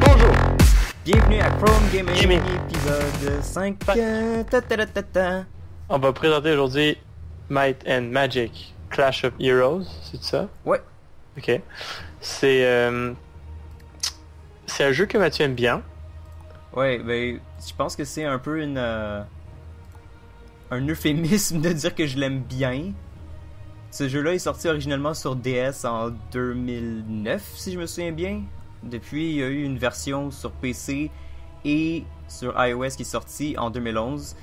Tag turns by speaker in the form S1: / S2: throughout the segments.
S1: Bonjour!
S2: Bienvenue à Chrome Gaming, épisode 5.
S1: On va présenter aujourd'hui Might and Magic Clash of Heroes, c'est ça?
S2: Ouais.
S1: Ok. C'est un jeu que Mathieu aime bien.
S2: Ouais, ben, je pense que c'est un peu un euphémisme de dire que je l'aime bien. Ce jeu-là est sorti originellement sur DS en 2009, si je me souviens bien. Depuis, il y a eu une version sur PC et sur iOS qui est sortie en 2011.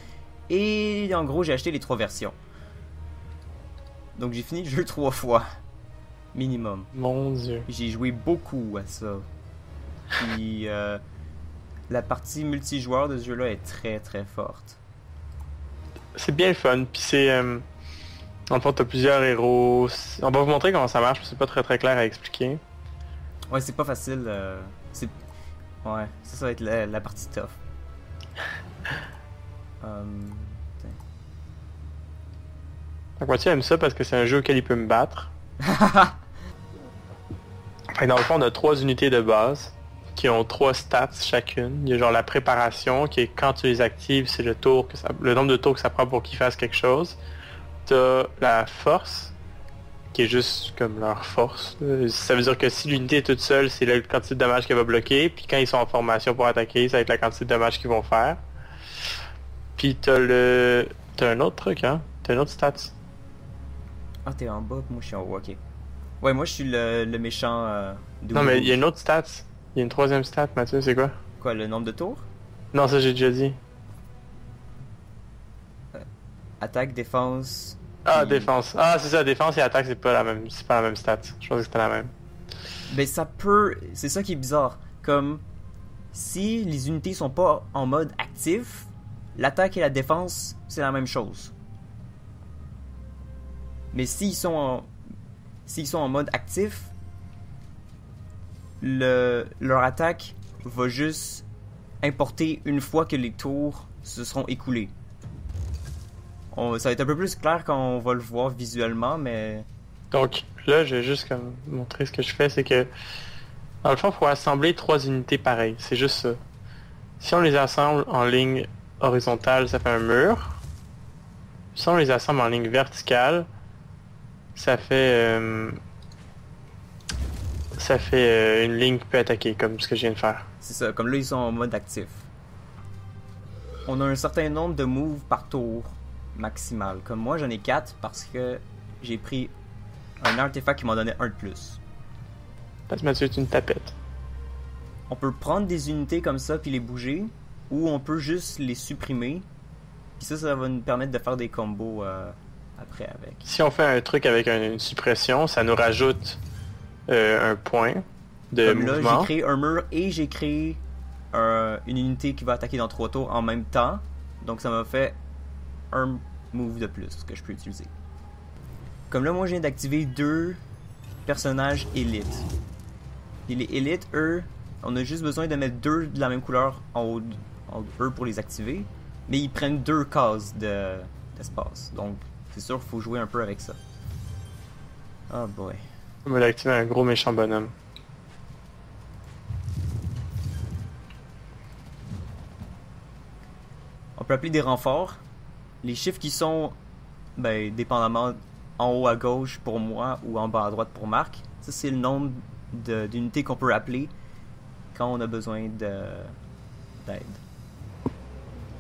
S2: Et en gros, j'ai acheté les 3 versions. Donc j'ai fini le jeu 3 fois. Minimum.
S1: Mon Dieu.
S2: J'ai joué beaucoup à ça. Puis la partie multijoueur de ce jeu-là est très très forte.
S1: C'est bien le fun, puis c'est... en le fond, t'as plusieurs héros. On va vous montrer comment ça marche, c'est pas très très clair à expliquer.
S2: Ouais, c'est pas facile. Ouais, ça va être la partie tough.
S1: Donc Mathieu aime ça parce que c'est un jeu auquel il peut me battre. Fait que dans le fond, on a 3 unités de base qui ont 3 stats chacune. Il y a genre la préparation qui est quand tu les actives, c'est le nombre de tours que ça prend pour qu'ils fassent quelque chose. T'as la force qui est juste comme leur force. Ça veut dire que si l'unité est toute seule, c'est la quantité de dommages qu'elle va bloquer. Puis quand ils sont en formation pour attaquer, ça va être la quantité de dommages qu'ils vont faire. Puis t'as un autre truc, hein? T'as un autre stat.
S2: Ah, t'es en bas, moi je suis en haut, ok. Ouais, moi je suis le méchant
S1: Non, mais il y a une autre stat. Il y a une 3e stat, Mathieu, c'est quoi?
S2: Quoi, le nombre de tours?
S1: Non, ça j'ai déjà dit.
S2: Attaque, défense...
S1: Ah,
S2: puis...
S1: défense. Ah, c'est ça, défense et attaque, c'est pas la même stat. Je pensais que c'était la même.
S2: Ben ça peut... C'est ça qui est bizarre. Comme, si les unités sont pas en mode actif, l'attaque et la défense, c'est la même chose. Mais s'ils sont en mode actif, leur attaque va juste importer une fois que les tours se seront écoulés. Ça va être un peu plus clair quand on va le voir visuellement, mais...
S1: Donc là, je vais juste comme montrer ce que je fais, c'est que dans le fond, il faut assembler 3 unités pareilles. C'est juste ça. Si on les assemble en ligne horizontale, ça fait un mur. Si on les assemble en ligne verticale, ça fait une ligne qui peut attaquer, comme ce que je viens de faire.
S2: C'est ça, comme là ils sont en mode actif. On a un certain nombre de moves par tour maximal. Comme moi j'en ai 4 parce que j'ai pris un artefact qui m'en donnait 1 de plus.
S1: Parce que Mathieu est une tapette.
S2: On peut prendre des unités comme ça puis les bouger, ou on peut juste les supprimer. Puis ça va nous permettre de faire des combos après avec.
S1: Si on fait un truc avec une suppression, ça nous rajoute un point de
S2: comme
S1: mouvement.
S2: Là, j'ai créé un mur et j'ai créé une unité qui va attaquer dans 3 tours en même temps. Donc ça m'a fait un move de plus que je peux utiliser. Comme là, moi, je viens d'activer 2 personnages élites. Et les élites, eux, on a juste besoin de mettre 2 de la même couleur en haut eux pour les activer. Mais ils prennent 2 cases d'espace. Donc, c'est sûr qu'il faut jouer un peu avec ça. Oh boy.
S1: On va activer un gros méchant bonhomme.
S2: On peut appeler des renforts. Les chiffres qui sont, ben, dépendamment en haut à gauche pour moi ou en bas à droite pour Marc, ça c'est le nombre d'unités qu'on peut appeler quand on a besoin d'aide.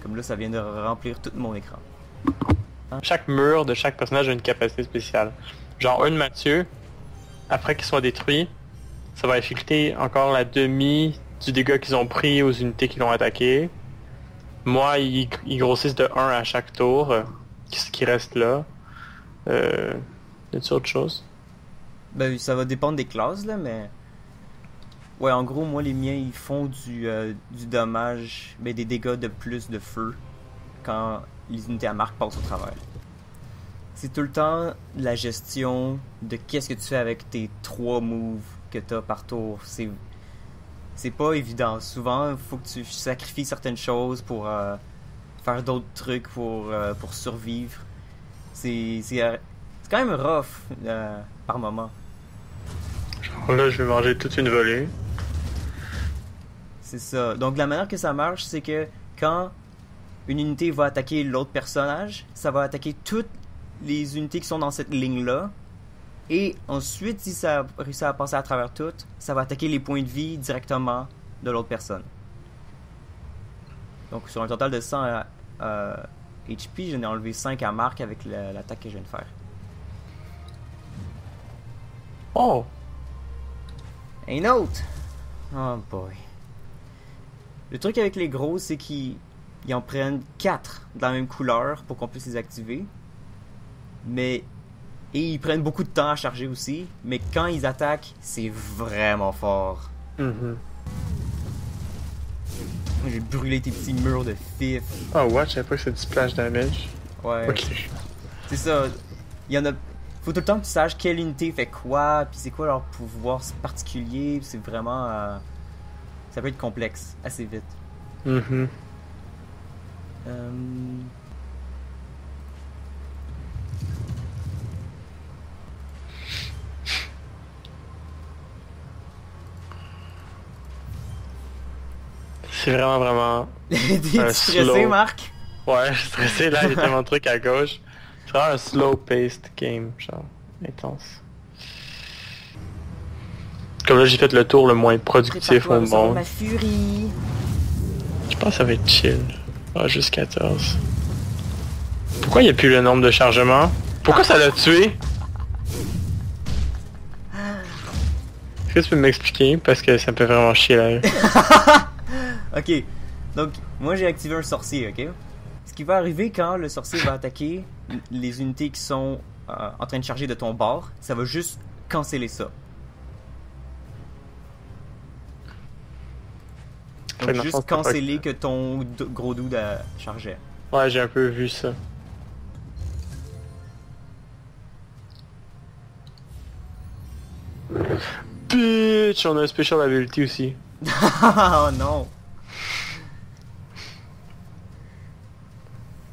S2: Comme là, ça vient de remplir tout mon écran.
S1: Chaque mur de chaque personnage a une capacité spéciale. Genre un de Mathieu, après qu'il soit détruit, ça va affecter encore la demi du dégât qu'ils ont pris aux unités qui l'ont attaqué. Moi, ils grossissent de 1 à chaque tour, ce qui reste là. Y a-t-il autre chose?
S2: Ben, ça va dépendre des classes, là, mais... Ouais, en gros, moi, les miens, ils font du dommage, ben, des dégâts de plus de feu quand les unités à marque passent au travers. C'est tout le temps la gestion de qu'est-ce que tu fais avec tes 3 moves que t'as par tour. C'est pas évident. Souvent, il faut que tu sacrifies certaines choses pour faire d'autres trucs pour survivre. C'est C'est quand même rough par moment.
S1: Genre là, je vais manger toute une volée.
S2: C'est ça. Donc la manière que ça marche, c'est que quand une unité va attaquer l'autre personnage, ça va attaquer toutes les unités qui sont dans cette ligne-là. Et ensuite, si ça réussit à passer à travers toutes, ça va attaquer les points de vie directement de l'autre personne. Donc sur un total de 100 HP, j'en ai enlevé 5 à Marc avec l'attaque que je viens de faire.
S1: Oh!
S2: Un autre! Oh boy. Le truc avec les gros, c'est qu'ils en prennent 4 de la même couleur pour qu'on puisse les activer. Et ils prennent beaucoup de temps à charger aussi. Mais quand ils attaquent, c'est vraiment fort. J'ai brûlé tes petits murs de fif.
S1: Oh, what? Je savais pas que c'est du splash damage.
S2: Ouais.
S1: Ok.
S2: C'est ça. Il y en a. Faut tout le temps que tu saches quelle unité fait quoi, puis c'est quoi leur pouvoir particulier. C'est vraiment. Ça peut être complexe assez vite.
S1: C'est vraiment...
S2: T'es stressé,
S1: slow.
S2: Marc?
S1: Ouais, je suis stressé là, il y a tellement de trucs à gauche. C'est vraiment un slow-paced game, genre, intense. Comme là, j'ai fait le tour le moins productif au monde.
S2: Ma furie.
S1: Je pense que ça va être chill. Ah, juste 14. Pourquoi il n'y a plus le nombre de chargements? Pourquoi ça l'a tué? Est-ce que tu peux m'expliquer? Parce que ça me fait vraiment chier là.
S2: Ok, donc moi j'ai activé un sorcier, ok? Ce qui va arriver quand le sorcier va attaquer les unités qui sont en train de charger de ton bord, ça va juste canceller ça. Donc juste canceller que ton gros dude chargeait.
S1: Ouais, j'ai un peu vu ça. Bitch, on a un special ability aussi.
S2: Oh non!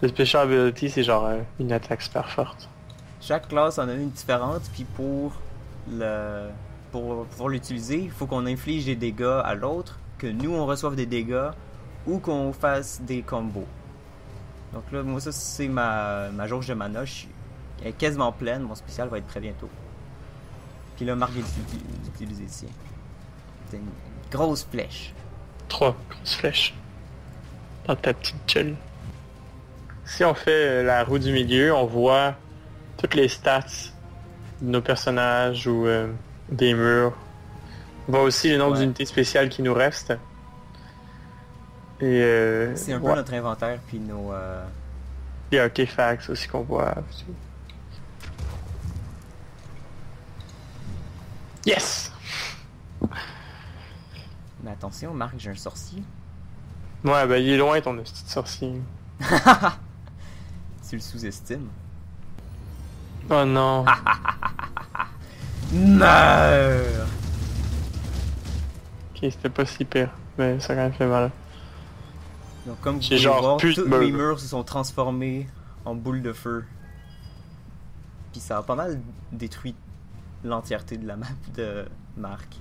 S1: Le special ability, c'est genre une attaque super forte.
S2: Chaque classe en a une différente, puis pour pouvoir l'utiliser, il faut qu'on inflige des dégâts à l'autre, que nous on reçoive des dégâts, ou qu'on fasse des combos. Donc là, moi ça c'est ma jauge de mana, elle est quasiment pleine, mon spécial va être très bientôt. Puis là, Marc vient d'utiliser ici. C'est une grosse flèche.
S1: 3 grosses flèches. Dans ta petite gueule. Si on fait la roue du milieu, on voit toutes les stats de nos personnages ou des murs. On voit aussi le nombre d'unités spéciales qui nous restent. Et
S2: c'est un peu notre inventaire, puis nos...
S1: Il y a artefacts aussi qu'on voit. Yes!
S2: Mais attention, Marc, j'ai un sorcier.
S1: Ouais, ben il est loin ton petit sorcier.
S2: Tu le sous-estimes.
S1: Oh non.
S2: Meurs!
S1: Ok, c'était pas si pire, mais ça a quand même fait mal.
S2: Donc comme vous
S1: J'ai
S2: pouvez
S1: genre
S2: voir,
S1: plus
S2: tous
S1: de
S2: les
S1: murs.
S2: murs se sont transformés en boules de feu. Puis ça a pas mal détruit l'entièreté de la map de Marc.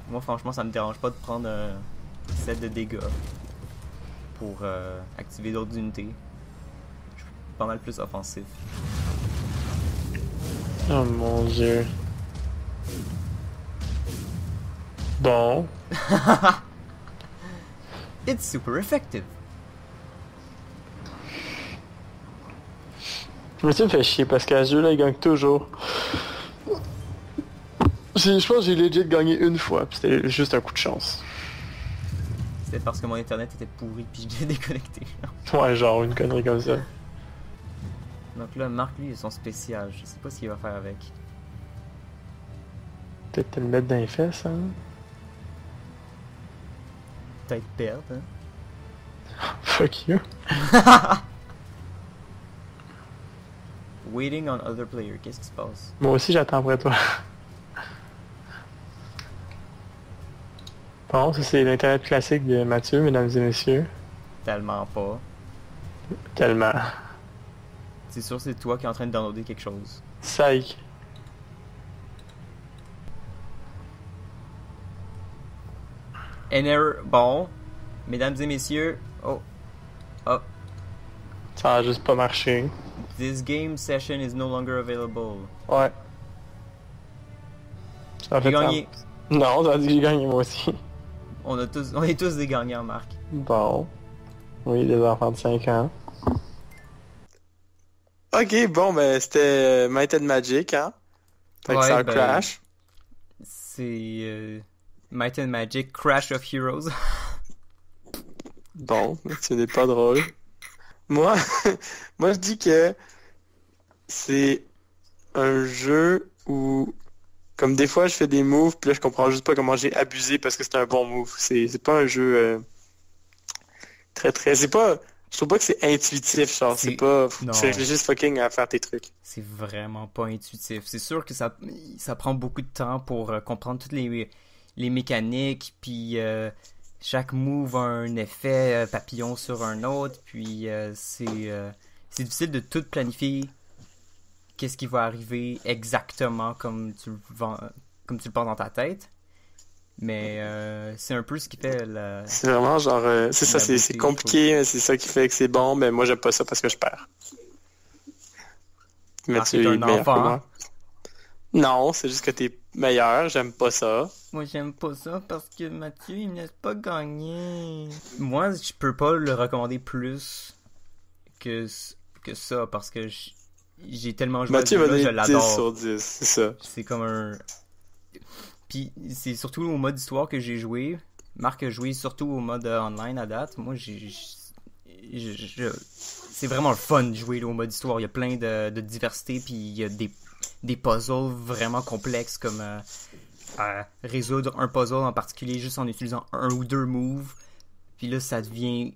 S2: Moi franchement ça me dérange pas de prendre un set de dégâts pour activer d'autres unités. Je suis pas mal plus offensif.
S1: Oh mon dieu. Bon.
S2: It's super effective.
S1: Mais ça me fait chier parce qu'à ce jeu là il gagne toujours. Je pense que j'ai legit gagné une fois, pis c'était juste un coup de chance.
S2: C'était parce que mon internet était pourri puis je l'ai déconnecté.
S1: Ouais, genre une connerie comme ça.
S2: Donc là, Marc lui il a son spécial, je sais pas ce qu'il va faire avec.
S1: Peut-être te le mettre dans les fesses, hein?
S2: Peut-être perdre, hein?
S1: Fuck you.
S2: Waiting on other player, qu'est-ce qui se passe?
S1: Moi aussi j'attends après toi. Bon, ça c'est l'internet classique de Mathieu, mesdames et messieurs.
S2: Tellement pas.
S1: Tellement.
S2: C'est sûr, c'est toi qui es en train de downloader quelque chose.
S1: Psych.
S2: An error. Bon, mesdames et messieurs, oh,
S1: Ça a juste pas marché.
S2: this game session is no longer available.
S1: Ouais. Ça a
S2: J'ai
S1: fait
S2: gagné.
S1: ça. Non, ça a dit que j'ai gagné moi aussi.
S2: On est tous des gagnants, Marc.
S1: Bon. Oui, des enfants de 5 ans. Ok, bon, ben c'était Might and Magic, hein? Fait que
S2: Ouais,
S1: ça a
S2: ben-
S1: crash.
S2: C'est Might and Magic Crash of Heroes.
S1: Bon, ce n'est pas drôle. Moi, moi je dis que c'est un jeu où, comme des fois je fais des moves, puis là je comprends juste pas comment j'ai abusé parce que c'est un bon move. C'est pas un jeu très, c'est pas, je trouve pas que c'est intuitif, genre,
S2: C'est-
S1: c'est pas,
S2: non.
S1: tu réfléchis juste fucking à faire tes trucs.
S2: C'est vraiment pas intuitif. C'est sûr que ça prend beaucoup de temps pour comprendre toutes les mécaniques, puis chaque move a un effet papillon sur un autre, puis c'est difficile de tout planifier. Qu'est-ce qui va arriver exactement comme tu le penses dans ta tête. Mais c'est un peu ce qui fait la...
S1: C'est vraiment genre, c'est ça,
S2: La beauté,
S1: c'est compliqué, mais c'est ça qui fait que c'est bon, mais moi j'aime pas ça parce que je perds. Mais
S2: Marc est
S1: tu es
S2: un
S1: meilleur que
S2: enfant.
S1: moi. Non, c'est juste que t'es meilleur, j'aime pas ça.
S2: Moi, j'aime pas ça parce que Mathieu, il me laisse pas gagner. Moi, je peux pas le recommander plus que ça parce que j'ai tellement joué
S1: Mathieu
S2: à ce
S1: va
S2: jeu-là, je
S1: donner 10
S2: l'adore.
S1: sur 10, c'est ça.
S2: C'est comme un... Puis c'est surtout au mode histoire que j'ai joué. Marc a joué surtout au mode online à date. Moi, c'est vraiment le fun de jouer là, au mode histoire. Il y a plein de diversité, puis il y a des puzzles vraiment complexes comme résoudre un puzzle en particulier juste en utilisant un ou deux moves. Puis là, ça devient...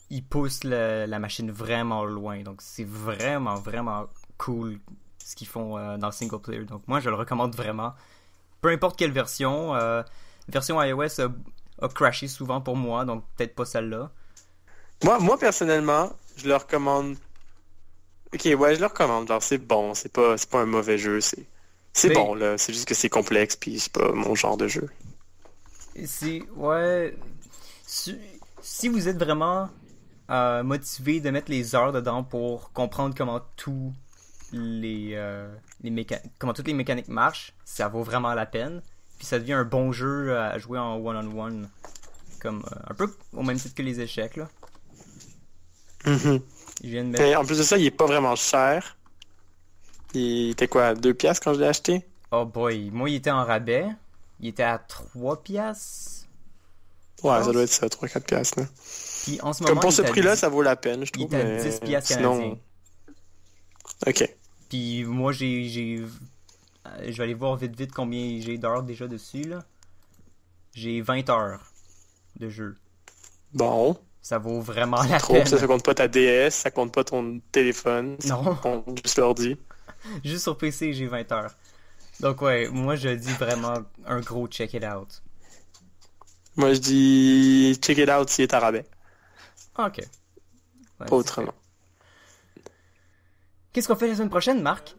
S2: Il pousse la machine vraiment loin. Donc c'est vraiment, vraiment cool ce qu'ils font dans le single player. Donc moi, je le recommande vraiment. Peu importe quelle version. Version iOS a crashé souvent pour moi, donc peut-être pas celle-là.
S1: Moi personnellement, je le recommande. Ok, ouais, je le recommande. Genre, c'est bon, c'est pas un mauvais jeu, c'est
S2: Mais-
S1: bon là. C'est juste que c'est complexe, puis c'est pas mon genre de jeu.
S2: Ouais. Si vous êtes vraiment motivé de mettre les heures dedans pour comprendre comment comment toutes les mécaniques marchent, ça vaut vraiment la peine. Puis ça devient un bon jeu à jouer en one-on-one. Comme un peu au même titre que les échecs, là.
S1: Mhm.
S2: Je viens de mettre...
S1: Et en plus de ça, il est pas vraiment cher. Il était quoi, 2 piastres quand je l'ai acheté?
S2: Oh boy, moi il était en rabais. Il était à 3 piastres.
S1: Ouais, ça
S2: pense.
S1: doit être ça, 3-4 piastres, là.
S2: Puis en ce moment,
S1: Comme pour
S2: il
S1: ce
S2: est à
S1: prix-là,
S2: 10
S1: ça vaut la peine, je
S2: il
S1: trouve.
S2: est à
S1: mais
S2: 10 piastres
S1: sinon...
S2: canadiens.
S1: Ok.
S2: Puis moi, je vais aller voir vite combien j'ai d'heures déjà dessus, là. J'ai 20 heures de jeu.
S1: Bon.
S2: Ça vaut vraiment la
S1: Trop,
S2: peine.
S1: ça compte pas ta DS, ça compte pas ton téléphone, ça
S2: Non.
S1: compte juste l'ordi.
S2: Juste sur PC, j'ai 20 heures. Donc ouais, moi je dis vraiment un gros check it out.
S1: Moi, je dis check it out s'il est à rabais.
S2: Ok. Ouais,
S1: Pas
S2: c'est
S1: autrement.
S2: fait. Qu'est-ce qu'on fait la semaine prochaine, Marc?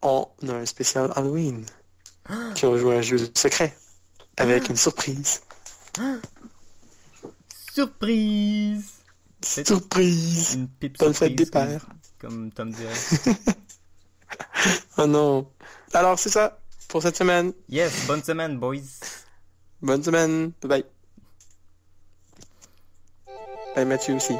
S1: On a un spécial Halloween. Qui ont joué à un jeu secret. Avec une surprise.
S2: Surprise! C'est
S1: Surprise!
S2: une pipe
S1: Bonne fête
S2: surprise,
S1: des pères.
S2: comme Tom dirait.
S1: Oh non. Alors, c'est ça pour cette semaine.
S2: Yes, bonne semaine, boys.
S1: Bonne semaine. Bye bye. Bye Mathieu aussi.